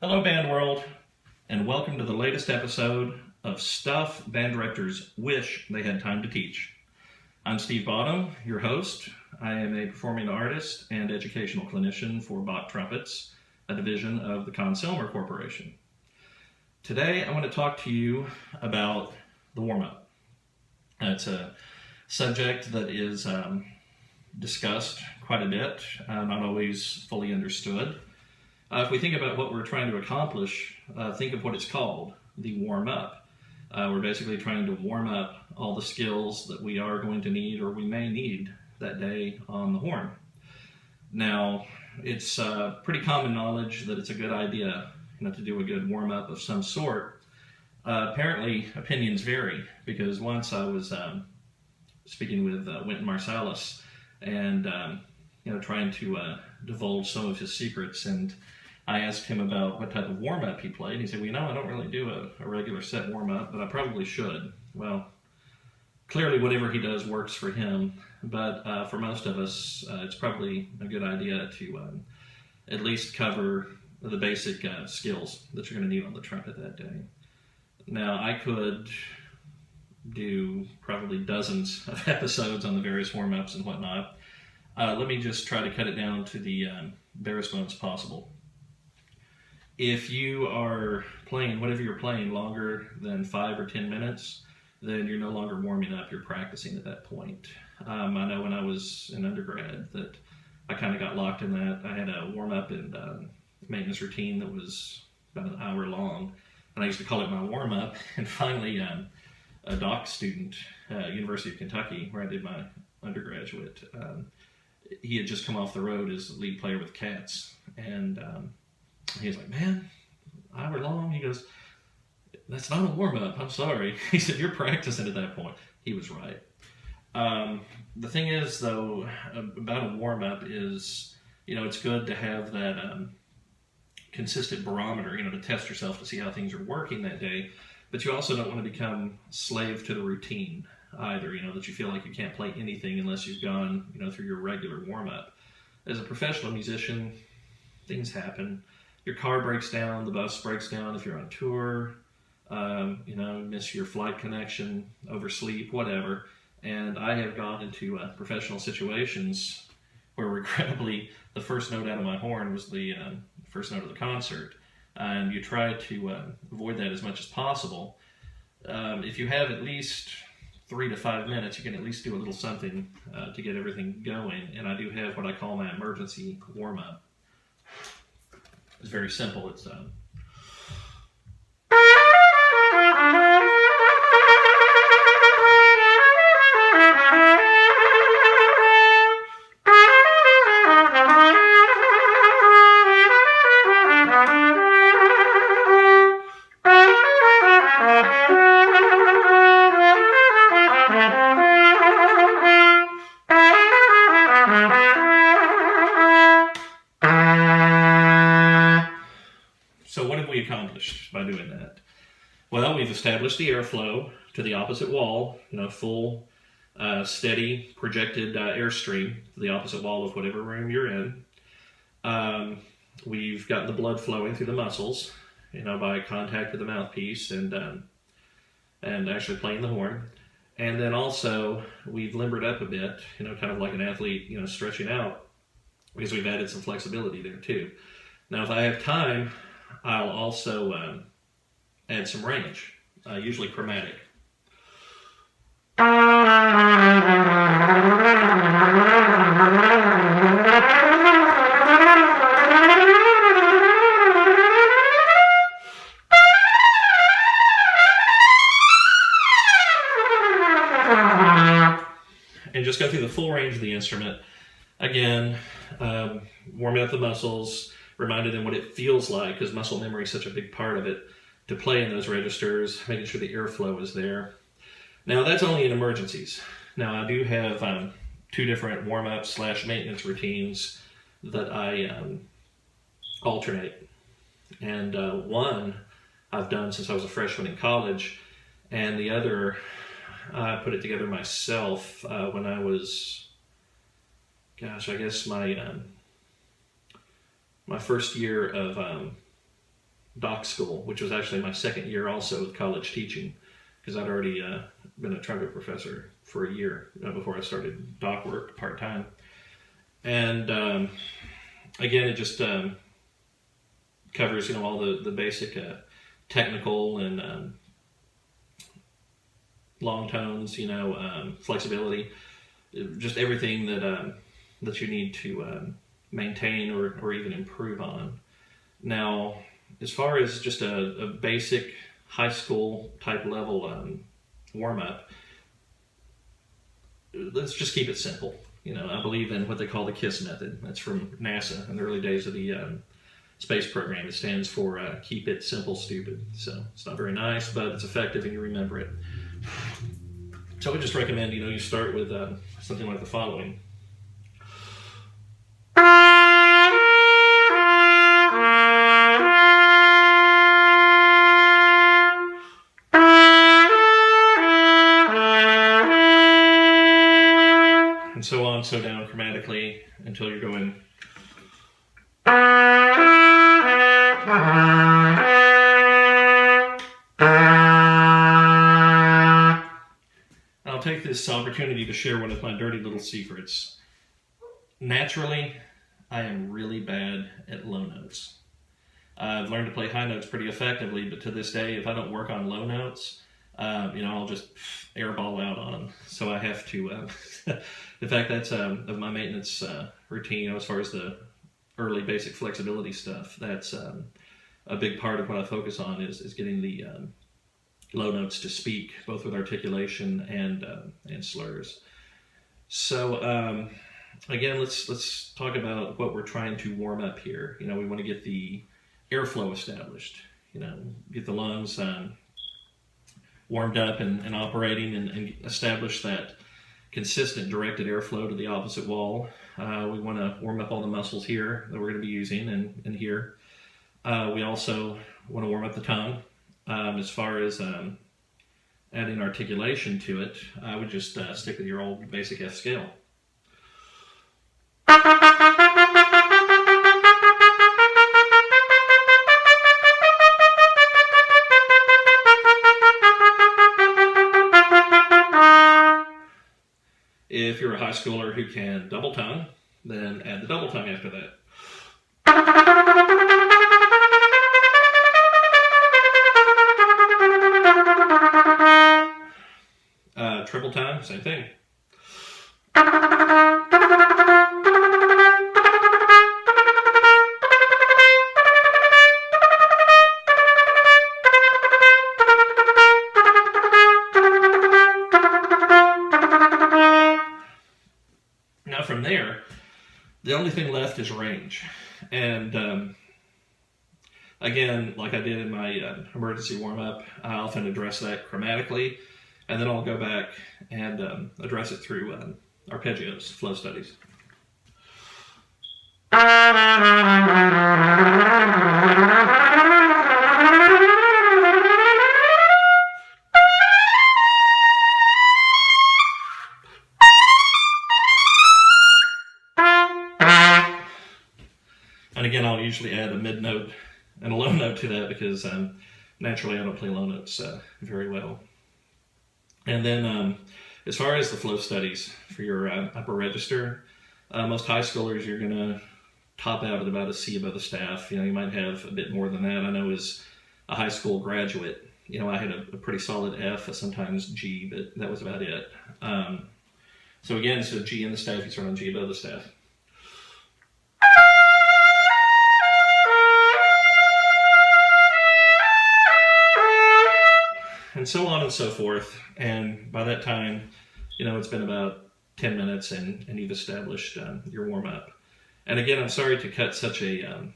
Hello, band world, and welcome to the latest episode of Stuff Band Directors Wish They Had Time to Teach. I'm Steve Bottom, your host. I am a performing artist and educational clinician for Bach Trumpets, a division of the Conn-Selmer Corporation. Today, I want to talk to you about the warm-up. It's a subject that is discussed quite a bit, not always fully understood. If we think about what we're trying to accomplish, think of what it's called, the warm-up. We're basically trying to warm up all the skills that we are going to need or we may need that day on the horn. Now, it's pretty common knowledge that it's a good idea to do a good warm-up of some sort. Apparently, opinions vary, because once I was speaking with Wynton Marsalis and trying to divulge some of his secrets, and I asked him about what type of warm-up he played. He said, well, I don't really do a regular set warm-up, but I probably should. Well, clearly whatever he does works for him, but for most of us, it's probably a good idea to at least cover the basic skills that you're going to need on the trumpet that day. Now, I could do probably dozens of episodes on the various warm-ups and whatnot. Let me just try to cut it down to the barest bones possible. If you are playing, whatever you're playing, longer than 5 or 10 minutes, then you're no longer warming up, you're practicing at that point. I know when I was in undergrad that I kind of got locked in that. I had a warm-up and maintenance routine that was about an hour long, and I used to call it my warm-up. And finally, a doc student at University of Kentucky, where I did my undergraduate, he had just come off the road as the lead player with Cats, and he was like, man, hour long? He goes, that's not a warm-up, I'm sorry. He said, you're practicing at that point. He was right. The thing is, though, about a warm-up is, it's good to have that consistent barometer, to test yourself to see how things are working that day, but you also don't want to become slave to the routine either, that you feel like you can't play anything unless you've gone, through your regular warm-up. As a professional musician, things happen. Your car breaks down, the bus breaks down if you're on tour, miss your flight connection, oversleep, whatever. And I have gone into professional situations where, regrettably, the first note out of my horn was the first note of the concert. And you try to avoid that as much as possible. If you have at least 3 to 5 minutes, you can at least do a little something to get everything going. And I do have what I call my emergency warm-up. It's very simple. It's So what have we accomplished by doing that? Well, we've established the airflow to the opposite wall, full, steady, projected airstream to the opposite wall of whatever room you're in. We've gotten the blood flowing through the muscles, by contact with the mouthpiece and actually playing the horn. And then also we've limbered up a bit, kind of like an athlete, stretching out, because we've added some flexibility there too. Now, if I have time, I'll also add some range, usually chromatic. And just go through the full range of the instrument. Again, warming up the muscles, reminding them what it feels like, because muscle memory is such a big part of it, to play in those registers, making sure the airflow is there. Now, that's only in emergencies. Now, I do have 2 different warm-up / maintenance routines that I alternate. And one I've done since I was a freshman in college, and the other I put it together myself when I was, I guess my first year of doc school, which was actually my second year also with college teaching, because I'd already been a trivia professor for a year before I started doc work part-time. And again, it just covers, all the basic technical and long tones, flexibility, just everything that you need to maintain or even improve on. Now, as far as just a basic high school type level warm-up, let's just keep it simple. I believe in what they call the KISS method. That's from NASA in the early days of the space program. It stands for Keep It Simple, Stupid. So it's not very nice, but it's effective and you remember it. So I would just recommend, you start with something like the following. And so on, so down chromatically until you're going. I'll take this opportunity to share one of my dirty little secrets. Naturally, I am really bad at low notes. I've learned to play high notes pretty effectively, but to this day, if I don't work on low notes, I'll just airball out on them. So I have to, in fact, that's of my maintenance routine, as far as the early basic flexibility stuff. That's a big part of what I focus on is getting the low notes to speak, both with articulation and slurs. So again, let's talk about what we're trying to warm up here. We want to get the airflow established. Get the lungs warmed up and operating, and establish that consistent directed airflow to the opposite wall. We want to warm up all the muscles here that we're going to be using and here. We also want to warm up the tongue. As far as adding articulation to it, I would just stick with your old basic F scale. If you're a high schooler who can double tongue, then add the double tongue after that. Triple tongue, same thing. Now from there, the only thing left is range. And again, like I did in my emergency warm-up, I often address that chromatically, and then I'll go back and address it through arpeggios, flow studies. And again, I'll usually add a mid note and a low note to that, because naturally I don't play low notes very well. And then as far as the flow studies for your upper register, most high schoolers, you're going to top out at about a C above the staff. You might have a bit more than that. I know as a high school graduate, I had a pretty solid F, sometimes G, but that was about it. So again, so G in the staff, you start on G above the staff. And so on and so forth. And by that time, it's been about 10 minutes and you've established your warm-up. And again, I'm sorry to cut such a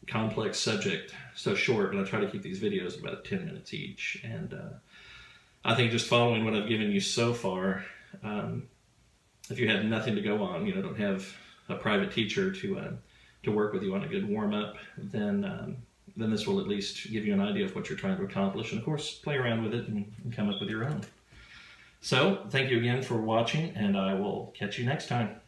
complex subject so short, but I try to keep these videos about 10 minutes each. And I think just following what I've given you so far, if you have nothing to go on, don't have a private teacher to work with you on a good warm-up, then this will at least give you an idea of what you're trying to accomplish. And of course, play around with it and come up with your own. So, thank you again for watching, and I will catch you next time.